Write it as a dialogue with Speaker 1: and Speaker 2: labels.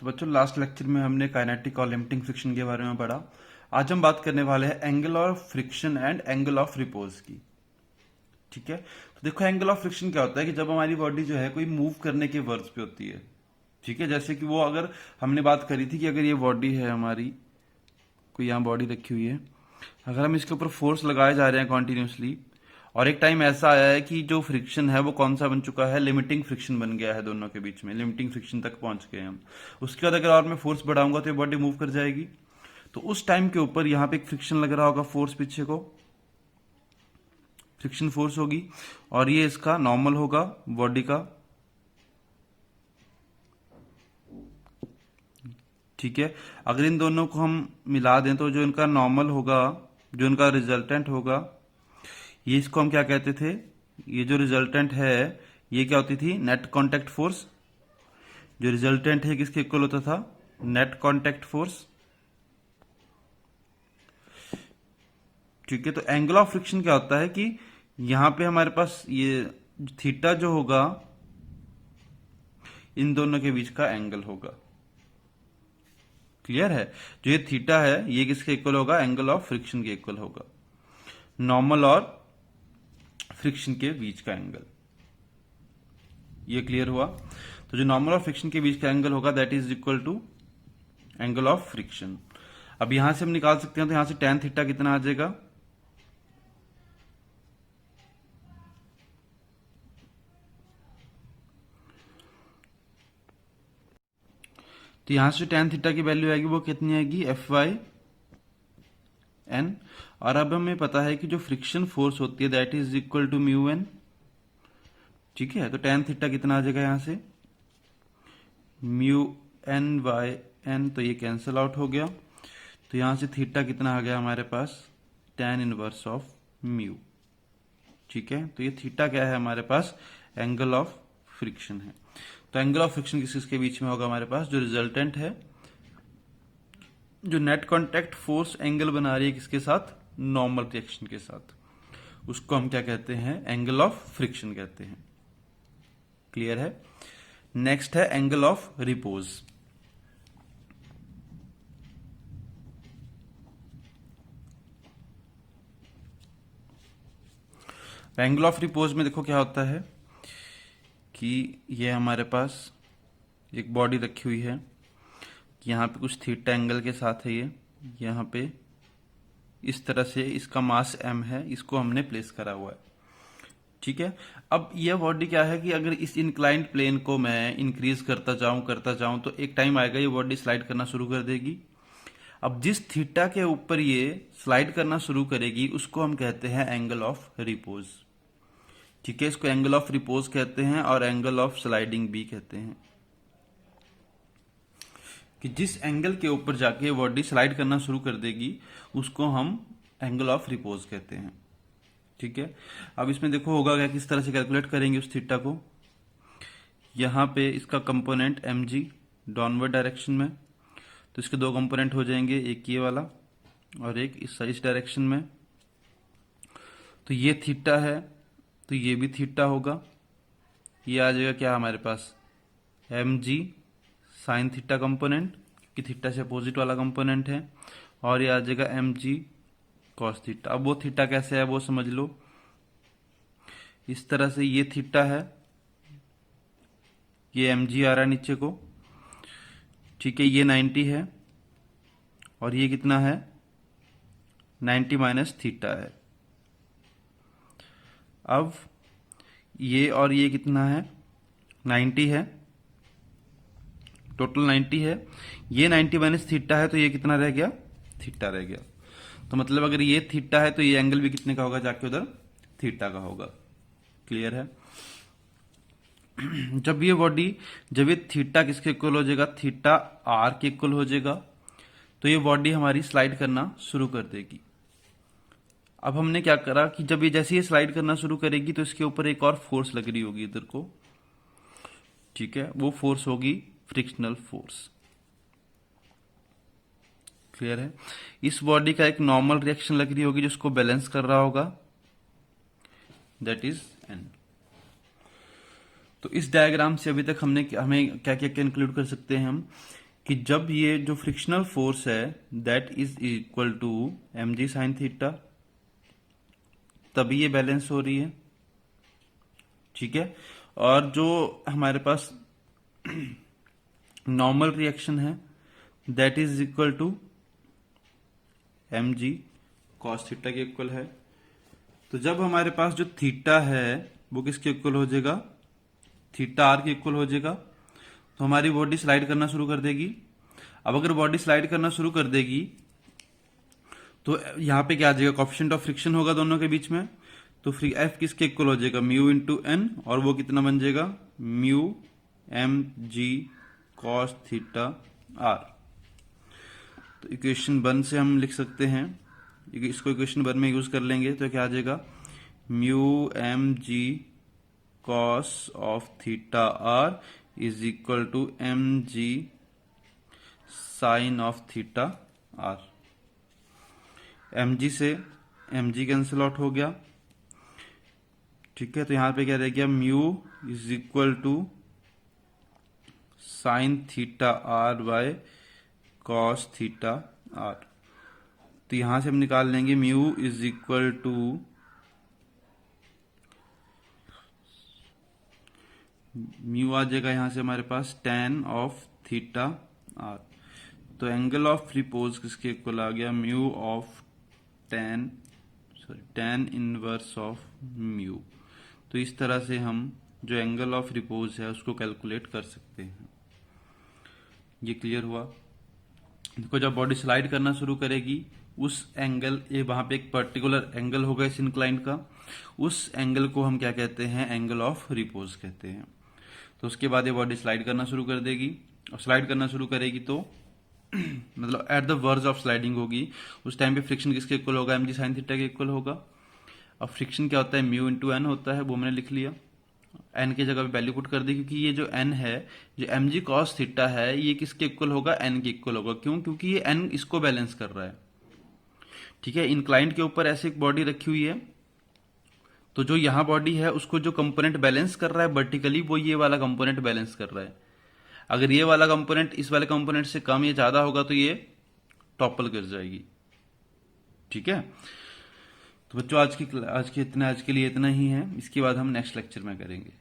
Speaker 1: तो बच्चों last lecture में हमने काइनेटिक और लिमिटिंग फ्रिक्शन के बारे में पढ़ा। आज हम बात करने वाले हैं angle of friction and angle of repose की। ठीक है, तो देखो एंगल ऑफ फ्रिक्शन क्या होता है कि जब हमारी बॉडी जो है कोई मूव करने के वर्ज पे होती है। ठीक है, जैसे कि वो अगर हमने बात करी थी कि अगर ये बॉडी है हमारी, कोई यहाँ बॉडी रखी हुई है, अगर हम इसके ऊपर फोर्स लगाए जा रहे हैं कॉन्टिन्यूसली और एक टाइम ऐसा आया है कि जो फ्रिक्शन है वो कौन सा बन चुका है, लिमिटिंग फ्रिक्शन बन गया है, दोनों के बीच में लिमिटिंग फ्रिक्शन तक पहुंच गए हम। उसके बाद अगर और मैं फोर्स बढ़ाऊंगा तो ये बॉडी मूव कर जाएगी। तो उस टाइम के ऊपर यहाँ पे एक फ्रिक्शन लग रहा होगा, फोर्स पीछे को फ्रिक्शन फोर्स होगी और ये इसका नॉर्मल होगा बॉडी का। ठीक है, अगर इन दोनों को हम मिला दें तो जो इनका नॉर्मल होगा, जो इनका रिजल्टेंट होगा, ये इसको हम क्या कहते थे, ये जो रिजल्टेंट है ये क्या होती थी, नेट कांटेक्ट फोर्स। जो रिजल्टेंट है किसके इक्वल होता था, नेट कांटेक्ट फोर्स। ठीक है, तो एंगल ऑफ फ्रिक्शन क्या होता है कि यहां पे हमारे पास ये थीटा जो होगा इन दोनों के बीच का एंगल होगा। क्लियर है, जो ये थीटा है ये किसके इक्वल होगा, एंगल ऑफ फ्रिक्शन के इक्वल होगा, नॉर्मल और फ्रिक्शन के बीच का एंगल। ये क्लियर हुआ। तो जो नॉर्मल और फ्रिक्शन के बीच का एंगल होगा that is equal to angle of friction. अब यहां से हम निकाल सकते हैं, तो यहां से tan थीटा कितना आ जाएगा, तो यहां से tan थीटा की वैल्यू आएगी वो कितनी आएगी, Fy/n। और अब हमें पता है कि जो फ्रिक्शन फोर्स होती है that is equal to μn। ठीक है, तो tan थीटा कितना आ जाएगा, यहां से μn/n, तो ये कैंसिल आउट हो गया। तो यहां से थीटा कितना आ गया हमारे पास, tan इनवर्स ऑफ म्यू। ठीक है, तो ये थीटा क्या है हमारे पास, एंगल ऑफ फ्रिक्शन है। तो एंगल ऑफ फ्रिक्शन किस किसके बीच में होगा हमारे पास, जो रिजल्टेंट है, जो नेट कांटेक्ट फोर्स एंगल बना रही है किसके साथ, नॉर्मल रिएक्शन के साथ, उसको हम क्या कहते हैं, एंगल ऑफ फ्रिक्शन कहते हैं। क्लियर है। नेक्स्ट है angle of repose. Angle of repose में देखो क्या होता है कि ये हमारे पास एक बॉडी रखी हुई है, यहाँ पे कुछ थीटा एंगल के साथ है, ये यहाँ पे इस तरह से इसका मास m है, इसको हमने प्लेस करा हुआ है। ठीक है, अब यह बॉडी क्या है कि अगर इस इंक्लाइंड प्लेन को मैं इंक्रीज करता जाऊं तो एक टाइम आएगा ये बॉडी स्लाइड करना शुरू कर देगी। अब जिस थीटा के ऊपर ये स्लाइड करना शुरू करेगी उसको हम कहते हैं एंगल ऑफ रिपोज। ठीक है, इसको एंगल ऑफ रिपोज कहते हैं और एंगल ऑफ स्लाइडिंग भी कहते हैं, कि जिस एंगल के ऊपर जाके बॉडी स्लाइड करना शुरू कर देगी उसको हम एंगल ऑफ रिपोज कहते हैं। ठीक है, अब इसमें देखो होगा क्या, किस तरह से कैलकुलेट करेंगे उस थीटा को। यहां पे इसका कंपोनेंट mg डाउनवर्ड डायरेक्शन में, तो इसके दो कंपोनेंट हो जाएंगे, एक ये वाला और एक इस डायरेक्शन में। तो ये थीटा है तो ये भी थीटा होगा, ये आ जाएगा क्या हमारे पास, mg साइन थीटा कंपोनेंट, कि थीटा से अपोजिट वाला कंपोनेंट है, और ये आ जाएगा mg कॉस थीटा। अब वो थीटा कैसे है वो समझ लो, इस तरह से ये थीटा है, ये mg आ रहा है नीचे को। ठीक है, ये 90 है और ये कितना है, 90 माइनस थीटा है। अब ये और ये कितना है, 90 है, टोटल 90 है, ये 90 माइनस थीटा है, तो ये कितना रह गया, थीटा रह गया। तो मतलब अगर ये थीटा है तो ये एंगल भी कितने का होगा, जाके उधर थीटा का होगा। क्लियर है। जब ये थीटा किसके इक्वल हो जाएगा, थीटा आर के इक्वल हो जाएगा, तो ये बॉडी हमारी स्लाइड करना शुरू कर देगी। अब हमने क्या करा कि जब ये जैसे ये स्लाइड करना शुरू करेगी तो इसके ऊपर एक और फोर्स लग रही होगी इधर को। ठीक है, वो फोर्स होगी फ्रिक्शनल फोर्स। क्लियर है। इस बॉडी का एक नॉर्मल रिएक्शन लग रही होगी जिसको बैलेंस कर रहा होगा, दैट इज एन। तो इस डायग्राम से अभी तक हमें क्या क्या इंक्लूड कर सकते हैं हम, कि जब ये जो फ्रिक्शनल फोर्स है that is equal to mg sine theta, तभी ये बैलेंस हो रही है। ठीक है, और जो हमारे पास नॉर्मल रिएक्शन है that is equal to mg cos theta के इक्वल है। तो जब हमारे पास जो थीटा है वो किसके इक्वल हो जाएगा, थीटा आर के इक्वल हो जाएगा, तो हमारी बॉडी स्लाइड करना शुरू कर देगी। अब अगर बॉडी स्लाइड करना शुरू कर देगी तो यहां पे क्या आ जाएगा, कॉफिशिएंट ऑफ फ्रिक्शन होगा दोनों के बीच में, तो फ्री एफ किसके इक्वल हो जाएगा, म्यू इंटू एन, और वो कितना बन जाएगा, mu m g cos theta r. तो इक्वेशन 1 से हम लिख सकते हैं, इसको इक्वेशन 1 में यूज कर लेंगे तो क्या आ जाएगा, mu m g cos of theta r is equal to m g sine of theta r. M g से एम जी कैंसिल आउट हो गया। ठीक है, तो यहां पे क्या रह गया, mu is equal to sine theta r by cos theta r. तो यहां से हम निकाल लेंगे mu is equal to mu आ जाएगा यहां से हमारे पास tan ऑफ थीटा आर। तो एंगल ऑफ रिपोज किसके इक्वल आ गया, mu of tan inverse of mu. तो इस तरह से हम जो एंगल ऑफ रिपोज है उसको कैलकुलेट कर सकते हैं। ये क्लियर हुआ। देखो जब बॉडी स्लाइड करना शुरू करेगी उस एंगल, ये वहां पे एक पर्टिकुलर एंगल होगा इस इंक्लाइन का, उस एंगल को हम क्या कहते हैं, एंगल ऑफ रिपोज कहते हैं। तो उसके बाद ये बॉडी स्लाइड करना शुरू कर देगी, और स्लाइड करना शुरू करेगी तो मतलब at the verge of sliding होगी, उस टाइम पे फ्रिक्शन किसके इक्वल होगा, mg साइन थीटा के इक्वल होगा। अब फ्रिक्शन क्या होता है, म्यू इंटू एन होता है, वो मैंने लिख लिया, एन की जगह पे वैल्यू पुट कर दी, क्योंकि ये जो एन है, जो mg cos थीटा है, ये किसके इक्वल होगा, एन के इक्वल होगा। क्यों, क्योंकि ये एन इसको बैलेंस कर रहा है। ठीक है, इंक्लाइंट के ऊपर ऐसे एक बॉडी रखी हुई है, तो जो यहां बॉडी है उसको जो कंपोनेंट बैलेंस कर रहा है वर्टिकली, वो ये वाला कंपोनेंट बैलेंस कर रहा है। अगर ये वाला कंपोनेंट इस वाले कंपोनेंट से कम या ज्यादा होगा तो ये टॉपल कर जाएगी। ठीक है, तो बच्चों आज के लिए इतना ही है, इसके बाद हम नेक्स्ट लेक्चर में करेंगे।